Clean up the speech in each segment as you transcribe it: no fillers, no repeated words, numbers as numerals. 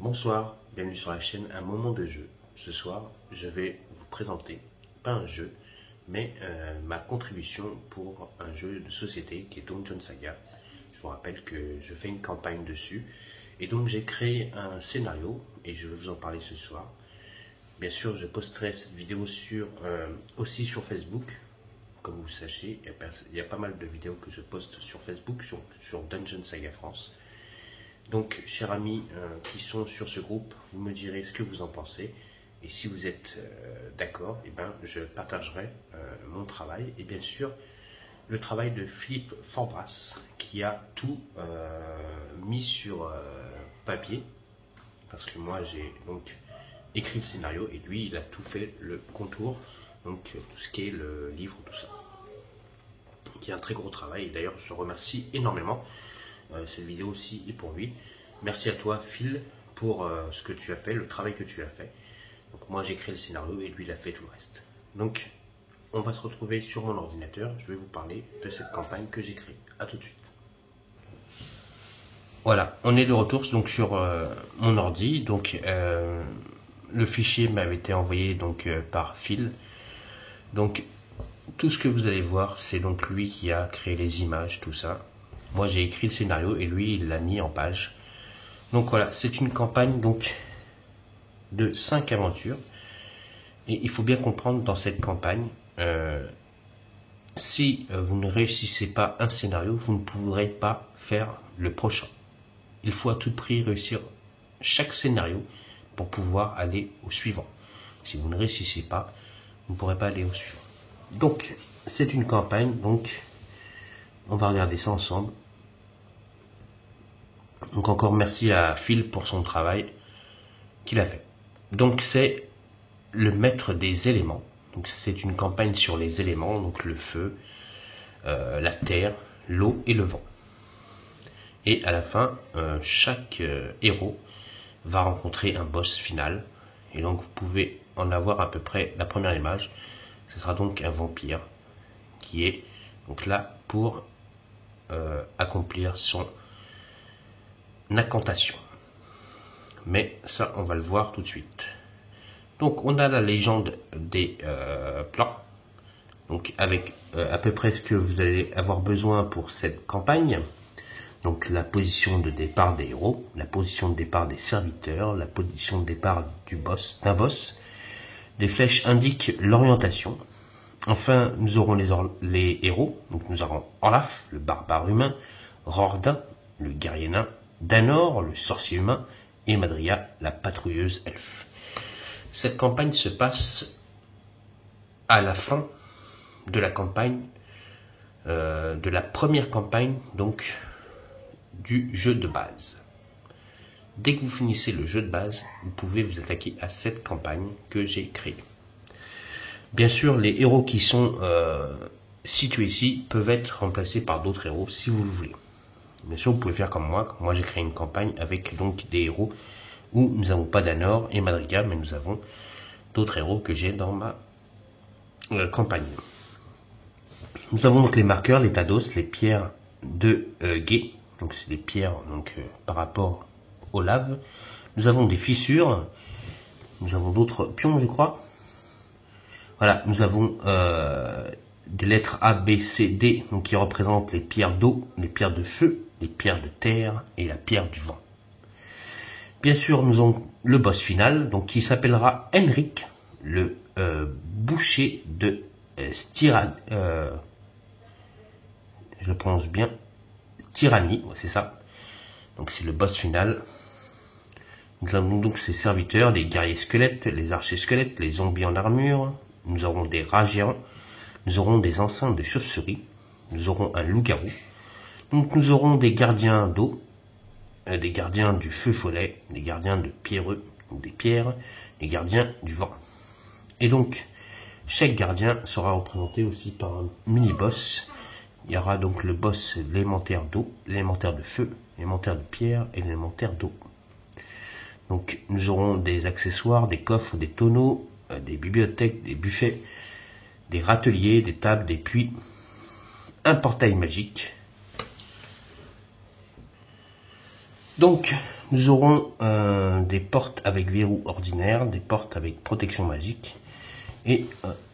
Bonsoir, bienvenue sur la chaîne Un Moment de Jeu. Ce soir, je vais vous présenter, pas un jeu, mais ma contribution pour un jeu de société qui est Dungeon Saga. Je vous rappelle que je fais une campagne dessus, et donc j'ai créé un scénario, et je vais vous en parler ce soir. Bien sûr, je posterai cette vidéo aussi sur Facebook. Comme vous sachez, il y a pas mal de vidéos que je poste sur Facebook, sur Dungeon Saga France. Donc, chers amis qui sont sur ce groupe, vous me direz ce que vous en pensez. Et si vous êtes d'accord, eh ben, je partagerai mon travail. Et bien sûr, le travail de Philippe Forbras, qui a tout mis sur papier. Parce que moi, j'ai donc écrit le scénario et lui, il a tout fait, le contour. Donc, tout ce qui est le livre, tout ça. Qui est un très gros travail. Et d'ailleurs, je le remercie énormément. Cette vidéo aussi est pour lui. Merci à toi Phil pour ce que tu as fait, le travail que tu as fait. Donc moi j'ai créé le scénario et lui il a fait tout le reste. Donc on va se retrouver sur mon ordinateur. Je vais vous parler de cette campagne que j'ai créée. A tout de suite. Voilà, on est de retour donc sur mon ordi. Donc le fichier m'avait été envoyé donc par Phil. Donc tout ce que vous allez voir, c'est donc lui qui a créé les images, tout ça. Moi j'ai écrit le scénario et lui il l'a mis en page. Donc voilà, c'est une campagne donc de 5 aventures. Et il faut bien comprendre dans cette campagne, si vous ne réussissez pas un scénario, vous ne pourrez pas faire le prochain. Il faut à tout prix réussir chaque scénario pour pouvoir aller au suivant. Si vous ne réussissez pas, vous ne pourrez pas aller au suivant. Donc c'est une campagne, donc on va regarder ça ensemble. Donc encore merci à Phil pour son travail qu'il a fait. Donc c'est le maître des éléments. Donc c'est une campagne sur les éléments, donc le feu, la terre, l'eau et le vent. Et à la fin, chaque héros va rencontrer un boss final. Et donc vous pouvez en avoir à peu près la première image. Ce sera donc un vampire qui est donc là pour accomplir son incantation. Mais ça, on va le voir tout de suite. Donc, on a la légende des plans. Donc, avec à peu près ce que vous allez avoir besoin pour cette campagne. Donc, la position de départ des héros, la position de départ des serviteurs, la position de départ d'un boss. Des flèches indiquent l'orientation. Enfin, nous aurons les héros. Donc, nous aurons Olaf, le barbare humain, Rordin, le guerrier nain, Danor, le sorcier humain, et Madria, la patrouilleuse elfe. Cette campagne se passe à la fin de la campagne, de la première campagne, donc, du jeu de base. Dès que vous finissez le jeu de base, vous pouvez vous attaquer à cette campagne que j'ai créée. Bien sûr, les héros qui sont situés ici peuvent être remplacés par d'autres héros si vous le voulez. Bien sûr, vous pouvez faire comme moi. Moi, j'ai créé une campagne avec donc des héros où nous n'avons pas Danor et Madrigal, mais nous avons d'autres héros que j'ai dans ma campagne. Nous avons donc les marqueurs, les tados, les pierres de guet. Donc, c'est des pierres donc par rapport aux laves. Nous avons des fissures. Nous avons d'autres pions, je crois. Voilà, nous avons des lettres A, B, C, D, donc qui représentent les pierres d'eau, les pierres de feu, les pierres de terre et la pierre du vent. Bien sûr, nous avons le boss final, donc qui s'appellera Henrik, le boucher de Stirani. Je le prononce bien, Stirani, c'est ça. Donc c'est le boss final. Nous avons donc ses serviteurs, les guerriers squelettes, les archers squelettes, les zombies en armure. Nous aurons des rats géants. Nous aurons des enceintes de chauves-souris, nous aurons un loup-garou. Donc nous aurons des gardiens d'eau, des gardiens du feu follet, des gardiens de pierreux, donc des pierres, des gardiens du vent. Et donc, chaque gardien sera représenté aussi par un mini-boss. Il y aura donc le boss l'élémentaire d'eau, l'élémentaire de feu, l'élémentaire de pierre et l'élémentaire d'eau. Donc nous aurons des accessoires, des coffres, des tonneaux, des bibliothèques, des buffets, des râteliers, des tables, des puits, un portail magique. Donc nous aurons des portes avec verrou ordinaire, des portes avec protection magique et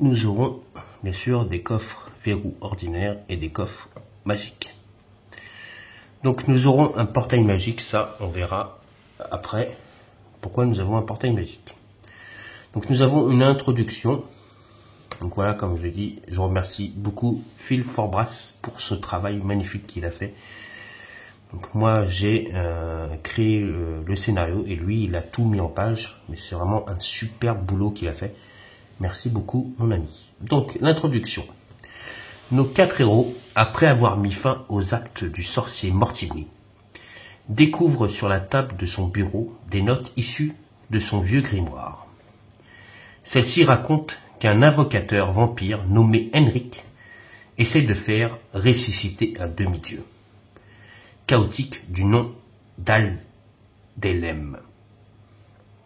nous aurons bien sûr des coffres verrou ordinaire et des coffres magiques. Donc nous aurons un portail magique, ça on verra après pourquoi nous avons un portail magique. Donc nous avons une introduction. Donc voilà, comme je dis, je remercie beaucoup Phil Forbras pour ce travail magnifique qu'il a fait. Donc moi j'ai créé le scénario et lui il a tout mis en page, mais c'est vraiment un super boulot qu'il a fait. Merci beaucoup mon ami. Donc l'introduction. Nos 4 héros, après avoir mis fin aux actes du sorcier Mortimer, découvrent sur la table de son bureau des notes issues de son vieux grimoire. Celle-ci raconte qu'un invocateur vampire nommé Henrik essaie de faire ressusciter un demi-dieu, chaotique du nom d'Aldelem,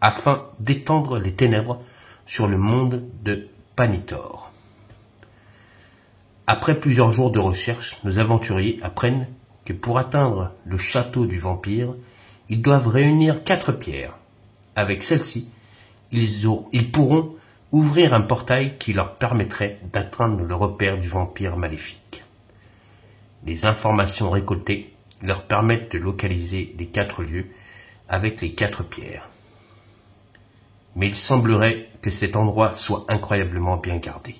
afin d'étendre les ténèbres sur le monde de Panitor. Après plusieurs jours de recherche, nos aventuriers apprennent que pour atteindre le château du vampire, ils doivent réunir 4 pierres. Avec celles-ci, ils pourront ouvrir un portail qui leur permettrait d'atteindre le repère du vampire maléfique. Les informations récoltées leur permettent de localiser les 4 lieux avec les 4 pierres. Mais il semblerait que cet endroit soit incroyablement bien gardé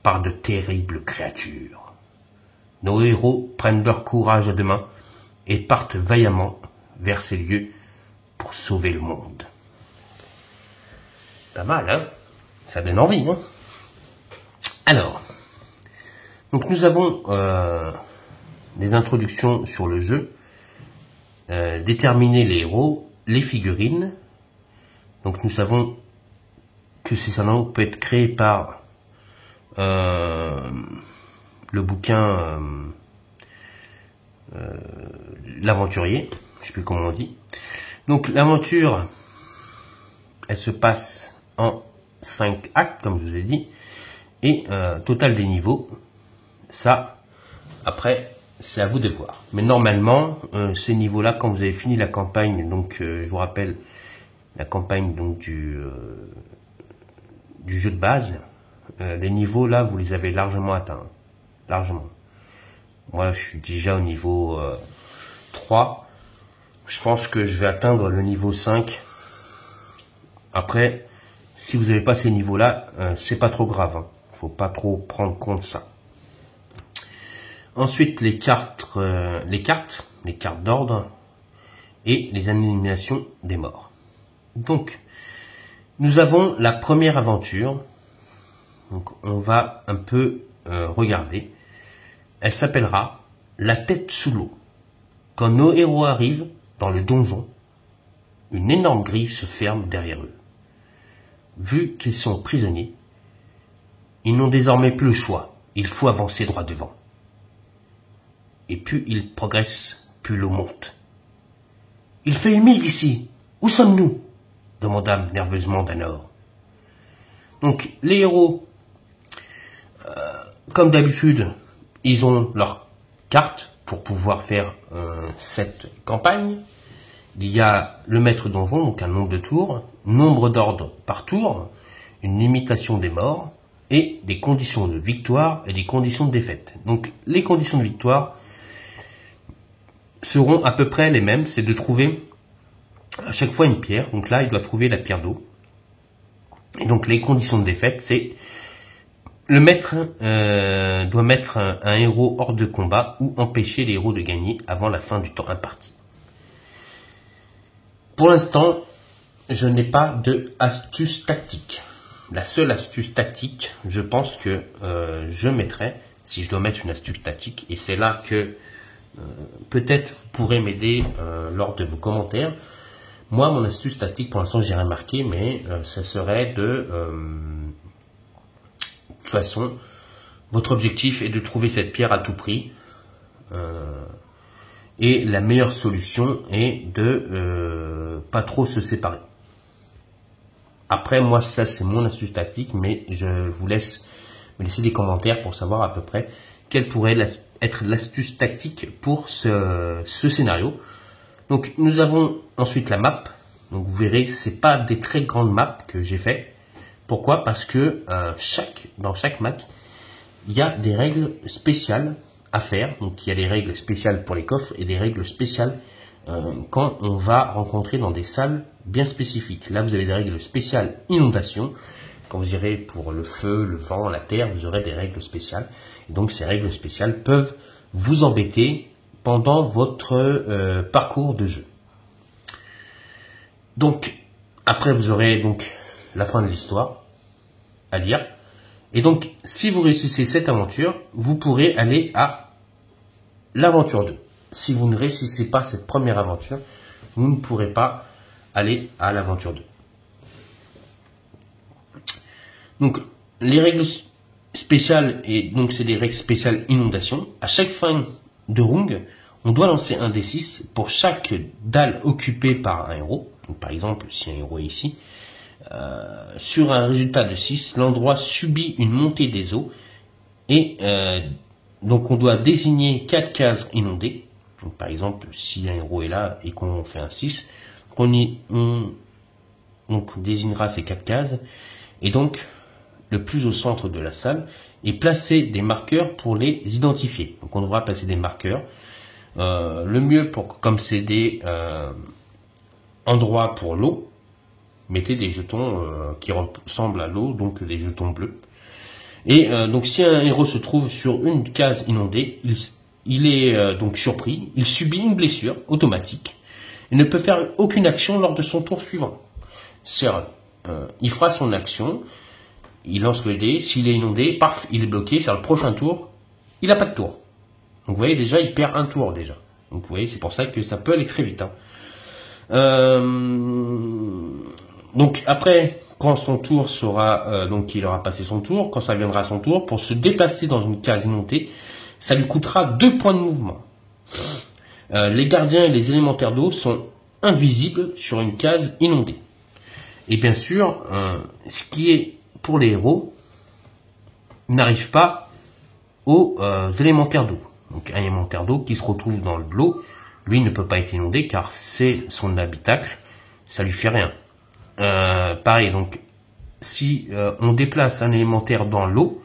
par de terribles créatures. Nos héros prennent leur courage à deux mains et partent vaillamment vers ces lieux pour sauver le monde. Pas mal, hein? Ça donne envie, hein? Alors, donc nous avons des introductions sur le jeu, déterminer les héros, les figurines. Donc nous savons que ces scénarios peuvent être créés par le bouquin l'aventurier, je sais plus comment on dit. Donc l'aventure, elle se passe en 5 actes, comme je vous ai dit, et total des niveaux, ça, après, c'est à vous de voir. Mais normalement, ces niveaux-là, quand vous avez fini la campagne, donc je vous rappelle, la campagne donc du jeu de base, les niveaux là, vous les avez largement atteints. Largement. Moi, je suis déjà au niveau 3. Je pense que je vais atteindre le niveau 5. Après, si vous n'avez pas ces niveaux-là, c'est pas trop grave. Hein. Faut pas trop prendre compte ça. Ensuite, les cartes d'ordre et les animations des morts. Donc, nous avons la première aventure. Donc, on va un peu regarder. Elle s'appellera La tête sous l'eau. Quand nos héros arrivent dans le donjon, une énorme grille se ferme derrière eux. Vu qu'ils sont prisonniers, ils n'ont désormais plus le choix. Il faut avancer droit devant. Et plus ils progressent, plus l'eau monte. « Il fait humide ici. Où sommes-nous » demanda nerveusement Danor. Donc, les héros, comme d'habitude, ils ont leur carte pour pouvoir faire cette campagne. Il y a le maître donjon, donc un nombre de tours, nombre d'ordres par tour, une limitation des morts, et des conditions de victoire et des conditions de défaite. Donc, les conditions de victoire seront à peu près les mêmes, c'est de trouver à chaque fois une pierre. Donc là, il doit trouver la pierre d'eau. Et donc les conditions de défaite, c'est le maître doit mettre un héros hors de combat ou empêcher les héros de gagner avant la fin du temps imparti. Pour l'instant, je n'ai pas de astuce tactique. La seule astuce tactique, je pense que je mettrai, si je dois mettre une astuce tactique. Et c'est là que peut-être vous pourrez m'aider lors de vos commentaires. Moi, mon astuce tactique, pour l'instant, j'ai rien marqué, mais ça serait de toute façon, votre objectif est de trouver cette pierre à tout prix. Et la meilleure solution est de pas trop se séparer. Après, moi, ça, c'est mon astuce tactique, mais je vous laisse me laisser des commentaires pour savoir à peu près quelle pourrait être l'astuce tactique pour ce scénario. Donc, nous avons ensuite la map. Donc, vous verrez, c'est pas des très grandes maps que j'ai fait. Pourquoi? Parce que dans chaque map, il y a des règles spéciales à faire. Donc, il y a des règles spéciales pour les coffres et des règles spéciales quand on va rencontrer dans des salles bien spécifiques. Là, vous avez des règles spéciales inondation. Quand vous irez pour le feu, le vent, la terre, vous aurez des règles spéciales. Et donc, ces règles spéciales peuvent vous embêter pendant votre parcours de jeu. Donc, après, vous aurez donc la fin de l'histoire à lire. Et donc, si vous réussissez cette aventure, vous pourrez aller à l'aventure 2. Si vous ne réussissez pas cette première aventure, vous ne pourrez pas aller à l'aventure 2. Donc, les règles spéciales, et donc c'est des règles spéciales inondation. À chaque fin de round, on doit lancer un D6 pour chaque dalle occupée par un héros. Donc, par exemple, si un héros est ici, sur un résultat de 6, l'endroit subit une montée des eaux et donc on doit désigner 4 cases inondées. Donc, par exemple, si un héros est là et qu'on fait un 6, on désignera ces 4 cases et donc le plus au centre de la salle et placer des marqueurs pour les identifier. Donc on devra placer des marqueurs. Le mieux, comme c'est des endroits pour l'eau, mettez des jetons qui ressemblent à l'eau, donc des jetons bleus. Et donc si un héros se trouve sur une case inondée, il est donc surpris, il subit une blessure automatique et ne peut faire aucune action lors de son tour suivant. Il fera son action, il lance le dé, s'il est inondé, paf, il est bloqué, sur le prochain tour, il n'a pas de tour. Donc vous voyez déjà, il perd un tour déjà. Donc vous voyez, c'est pour ça que ça peut aller très vite. Donc après, quand son tour sera, donc il aura passé son tour, quand ça viendra à son tour, pour se déplacer dans une case inondée, ça lui coûtera 2 points de mouvement. Les gardiens et les élémentaires d'eau sont invisibles sur une case inondée. Et bien sûr, ce qui est pour les héros n'arrive pas aux élémentaires d'eau. Donc un élémentaire d'eau qui se retrouve dans l'eau, lui ne peut pas être inondé car c'est son habitacle, ça lui fait rien. Pareil, donc si on déplace un élémentaire dans l'eau,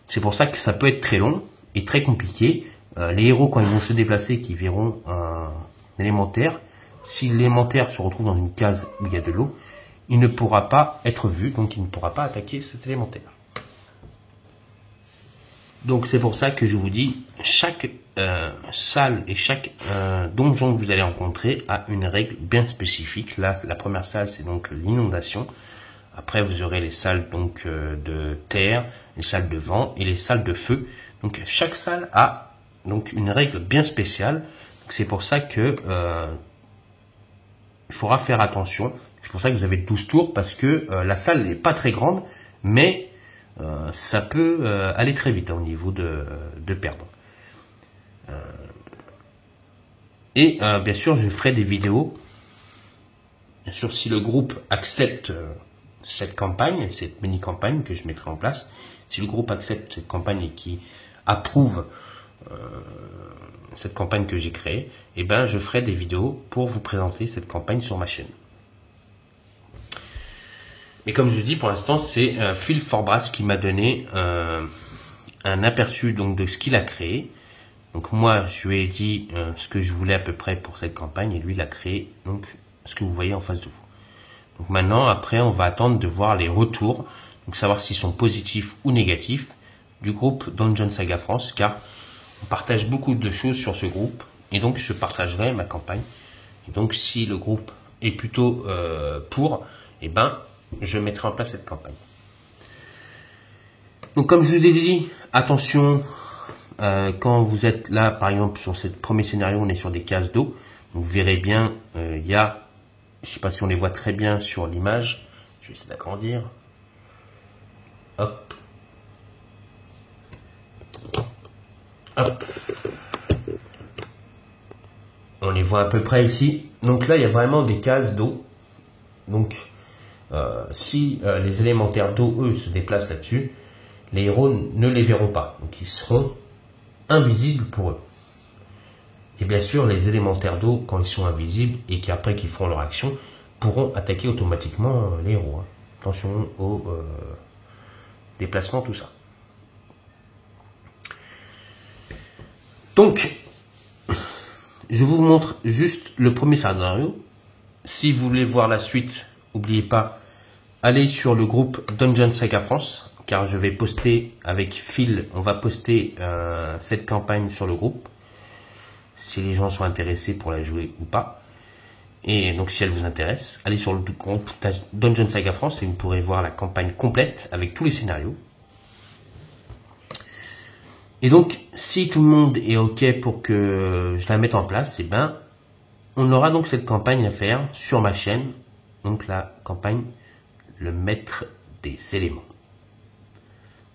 c'est pour ça que ça peut être très long et très compliqué. Les héros, quand ils vont se déplacer, qui verront un élémentaire, si l'élémentaire se retrouve dans une case où il y a de l'eau, il ne pourra pas être vu, donc il ne pourra pas attaquer cet élémentaire. Donc c'est pour ça que je vous dis, chaque salle et chaque donjon que vous allez rencontrer a une règle bien spécifique. Là, la première salle, c'est donc l'inondation. Après, vous aurez les salles donc de terre, les salles de vent et les salles de feu. Donc chaque salle a donc une règle bien spéciale. C'est pour ça que il faudra faire attention. C'est pour ça que vous avez 12 tours, parce que la salle n'est pas très grande, mais ça peut aller très vite au niveau de perdre. Et bien sûr, je ferai des vidéos. Bien sûr, si le groupe accepte cette campagne, cette mini-campagne que je mettrai en place, si le groupe accepte cette campagne et qui approuve cette campagne que j'ai créée, eh ben, je ferai des vidéos pour vous présenter cette campagne sur ma chaîne. Mais comme je dis, pour l'instant, c'est Phil Forbras qui m'a donné un aperçu donc de ce qu'il a créé. Donc moi, je lui ai dit ce que je voulais à peu près pour cette campagne, et lui, il a créé donc ce que vous voyez en face de vous. Donc maintenant, après, on va attendre de voir les retours, donc savoir s'ils sont positifs ou négatifs du groupe Dungeon Saga France, car on partage beaucoup de choses sur ce groupe, et donc je partagerai ma campagne. Et donc si le groupe est plutôt pour, eh ben, je mettrai en place cette campagne. Donc comme je vous ai dit, attention, quand vous êtes là, par exemple sur ce premier scénario, on est sur des cases d'eau. Vous verrez bien, il y a, je ne sais pas si on les voit très bien sur l'image, je vais essayer d'agrandir. Hop. Hop. On les voit à peu près ici. Donc là, il y a vraiment des cases d'eau. Donc, si les élémentaires d'eau, eux, se déplacent là-dessus, les héros ne les verront pas. Donc, ils seront invisibles pour eux. Et bien sûr, les élémentaires d'eau, quand ils sont invisibles et qu'après qu'ils feront leur action, pourront attaquer automatiquement les héros. Hein. Attention au déplacement, tout ça. Donc, je vous montre juste le premier scénario. Si vous voulez voir la suite, n'oubliez pas, allez sur le groupe Dungeon Saga France, car je vais poster avec Phil, on va poster cette campagne sur le groupe, si les gens sont intéressés pour la jouer ou pas. Et donc si elle vous intéresse, allez sur le groupe Dungeon Saga France et vous pourrez voir la campagne complète avec tous les scénarios. Et donc, si tout le monde est OK pour que je la mette en place, eh ben, on aura donc cette campagne à faire sur ma chaîne. Donc la campagne, le maître des éléments.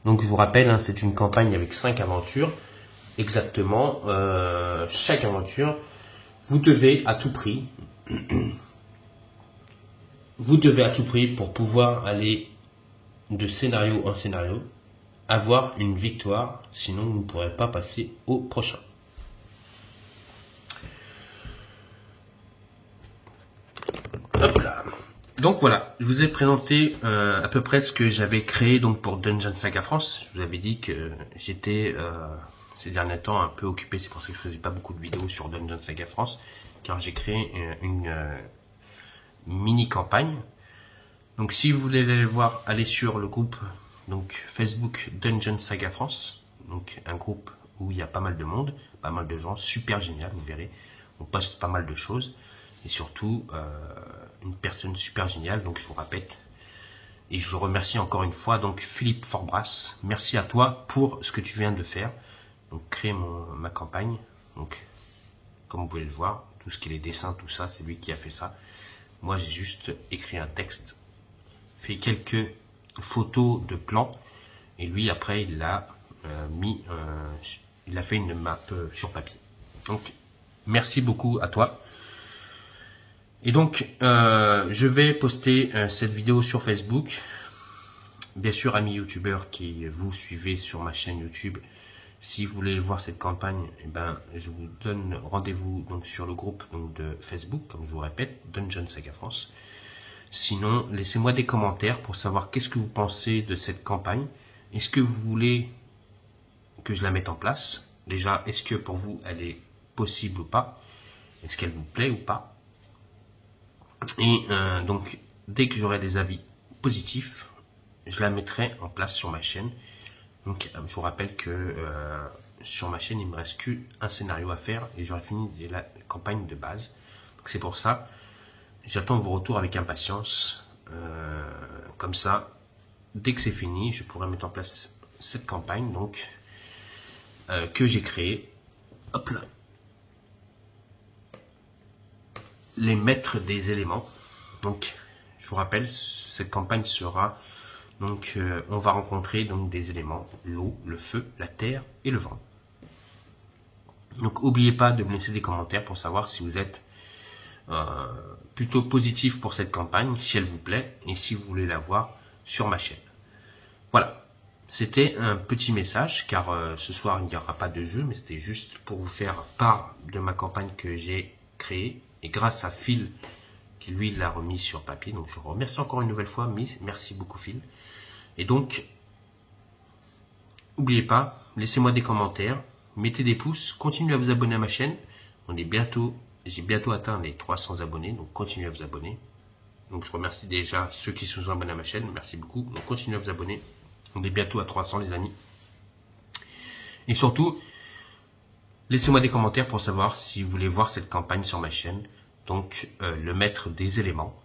Donc je vous rappelle, hein, c'est une campagne avec 5 aventures. Exactement, chaque aventure, vous devez à tout prix, pour pouvoir aller de scénario en scénario, avoir une victoire, sinon vous ne pourrez pas passer au prochain. Hop là. Donc voilà, je vous ai présenté à peu près ce que j'avais créé donc pour Dungeon Saga France. Je vous avais dit que j'étais ces derniers temps un peu occupé, c'est pour ça que je faisais pas beaucoup de vidéos sur Dungeon Saga France, car j'ai créé une mini campagne. Donc si vous voulez aller voir, allez sur le groupe donc Facebook Dungeon Saga France, donc un groupe où il y a pas mal de monde, pas mal de gens, super génial, vous verrez, on poste pas mal de choses et surtout une personne super géniale. Donc je vous répète et je vous remercie encore une fois, donc Philippe Forbras, merci à toi pour ce que tu viens de faire, donc créer ma campagne. Donc comme vous pouvez le voir, tout ce qui est les dessins, tout ça, c'est lui qui a fait ça. Moi j'ai juste écrit un texte, fait quelques photos de plans et lui après il l'a il a fait une map sur papier. Donc merci beaucoup à toi. Et donc je vais poster cette vidéo sur Facebook. Bien sûr, amis youtubeurs qui vous suivez sur ma chaîne YouTube, si vous voulez voir cette campagne, eh ben, je vous donne rendez-vous donc sur le groupe donc, de Facebook, comme je vous répète, Dungeon Saga France. Sinon, laissez-moi des commentaires pour savoir qu'est-ce que vous pensez de cette campagne. Est-ce que vous voulez que je la mette en place? Déjà, est-ce que pour vous, elle est possible ou pas? Est-ce qu'elle vous plaît ou pas? Et donc, dès que j'aurai des avis positifs, je la mettrai en place sur ma chaîne. Donc, je vous rappelle que sur ma chaîne, il me reste qu'un scénario à faire et j'aurai fini la campagne de base. Donc, c'est pour ça. J'attends vos retours avec impatience. Comme ça, dès que c'est fini, je pourrai mettre en place cette campagne donc que j'ai créée. Hop là. Les maîtres des éléments. Donc, je vous rappelle, cette campagne sera donc on va rencontrer donc des éléments, l'eau, le feu, la terre et le vent. Donc, n'oubliez pas de me laisser des commentaires pour savoir si vous êtes plutôt positif pour cette campagne, si elle vous plaît et si vous voulez la voir sur ma chaîne. Voilà, c'était un petit message car ce soir il n'y aura pas de jeu, mais c'était juste pour vous faire part de ma campagne que j'ai créée et grâce à Phil qui lui l'a remis sur papier. Donc je vous remercie encore une nouvelle fois, merci beaucoup Phil. Et donc n'oubliez pas, laissez-moi des commentaires, mettez des pouces, continuez à vous abonner à ma chaîne. On est bientôt J'ai bientôt atteint les 300 abonnés, donc continuez à vous abonner. Donc je remercie déjà ceux qui se sont abonnés à ma chaîne, merci beaucoup. Donc continuez à vous abonner. On est bientôt à 300 les amis. Et surtout, laissez-moi des commentaires pour savoir si vous voulez voir cette campagne sur ma chaîne. Donc le maître des éléments,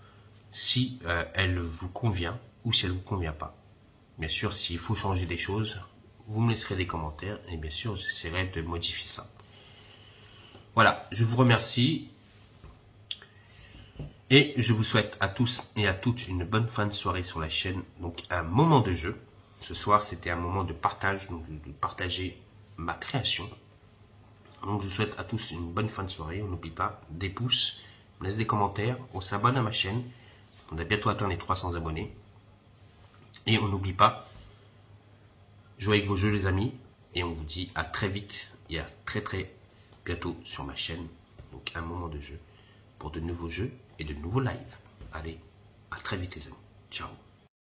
si elle vous convient ou si elle ne vous convient pas. Bien sûr, s'il faut changer des choses, vous me laisserez des commentaires et bien sûr, j'essaierai de modifier ça. Voilà, je vous remercie et je vous souhaite à tous et à toutes une bonne fin de soirée sur la chaîne. Donc, un moment de jeu. Ce soir, c'était un moment de partage, donc de partager ma création. Donc, je vous souhaite à tous une bonne fin de soirée. On n'oublie pas des pouces, on laisse des commentaires, on s'abonne à ma chaîne. On a bientôt atteint les 300 abonnés. Et on n'oublie pas, jouez avec vos jeux les amis. Et on vous dit à très vite et à très bientôt sur ma chaîne. Donc un moment de jeu pour de nouveaux jeux et de nouveaux lives. Allez, à très vite les amis. Ciao.